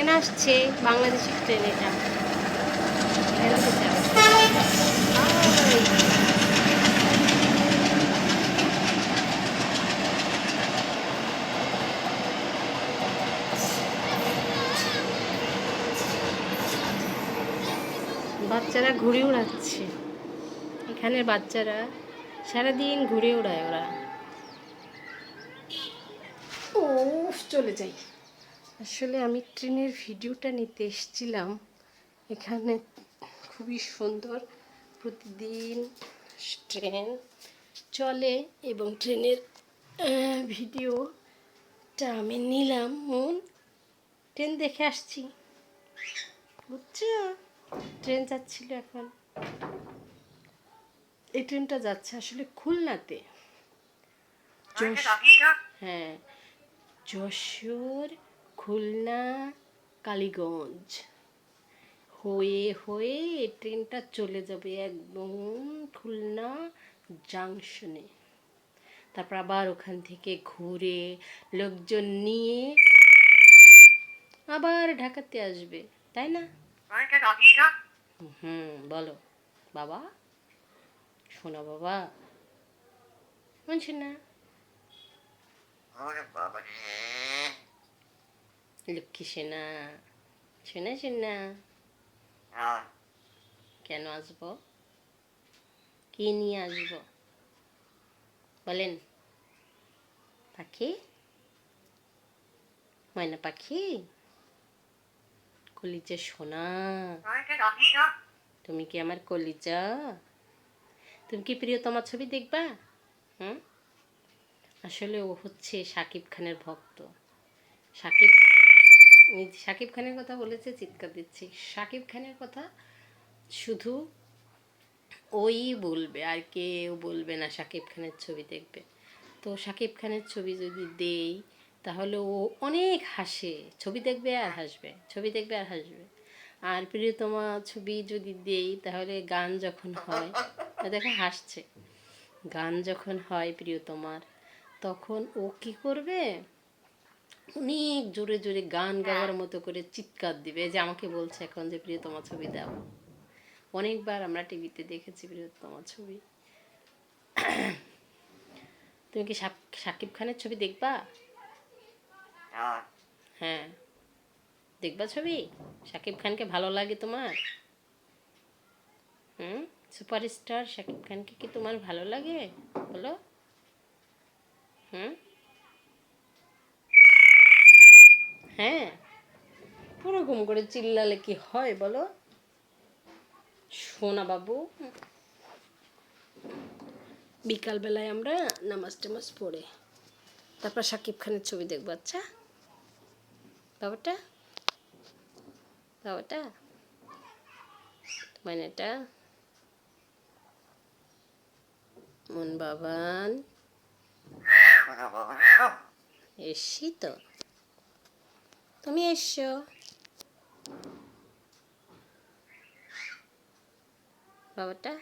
Train আসছে, বাংলাদেশের train এটা। বাচ্চারা ঘুরে উড়াচ্ছে, এখানের বাচ্চারা সারাদিন ঘুরে উড়ায় ওরা। ও চলে যাই। আসলে আমি ট্রেনের ভিডিওটা নিতে এসেছিলাম। এখানে খুবই সুন্দর, প্রতিদিন ট্রেন চলে এবং ট্রেনের ভিডিওটা আমি নিলাম। ট্রেন দেখে আসছি, বুঝছো? ট্রেন যাচ্ছিল এখন, এই ট্রেনটা যাচ্ছে আসলে খুলনাতে। হ্যাঁ, যশোর, খুলনা, কালীগঞ্জ হয়ে হয়ে এই ট্রেনটা চলে যাবে একদম খুলনা জাংশনে। তারপর আবার ওখান থেকে ঘুরে লোকজন নিয়ে আবার ঢাকাতে আসবে, তাই না? বলো বাবা, শোনা বাবা, শুনছি না? লক্ষ্মী সেনা, শোনা শোনা, কেন আসবো, কি নিয়ে আসবো বলেন? পাখি, ময়না পাখি, কলিজা সোনা, তুমি কি আমার কলিজা? তুমি কি প্রিয়তমা ছবি দেখবা? আসলে ও হচ্ছে শাকিব খানের ভক্ত। শাকিব খানের কথা বলেছে, চিৎকার দিচ্ছি। শাকিব খানের কথা শুধু ওই বলবে, আর কেউ বলবে না শাকিব খানের ছবি দেখবে। তো শাকিব খানের ছবি যদি দেই তাহলে ও অনেক হাসে, ছবি দেখবে আর হাসবে, ছবি দেখবে আর হাসবে। আর প্রিয়তমা ছবি যদি দেই তাহলে গান যখন হয়, দেখো হাসছে, গান যখন হয় প্রিয়তমার, তখন ও কী করবে, অনেক জোরে জোরে গান গাওয়ার মতো করে চিৎকার দিবে। যে আমাকে বলছে এখন যে প্রিয়তমা ছবি দাও। অনেকবার আমরা টিভিতে দেখেছি প্রিয়তমা ছবি। তুমি কি শাকিব খানের ছবি দেখবা? হ্যাঁ, দেখবা ছবি? শাকিব খানকে ভালো লাগে তোমার? সুপারস্টার শাকিব খানকে কি তোমার ভালো লাগে বলো? হ্যাঁ, ওরকম করে চিল্লালে কি হয় বলো? সোনা বাবু, বিকালবেলায় আমরা নামাজ টামাজ পড়ে তারপর শাকিব খানের ছবি দেখবো। আচ্ছা বাবাটা, বাবাটা, মাইনাটা, মন বাবান, এসছি তো, তুমি এসছো? বাবাটা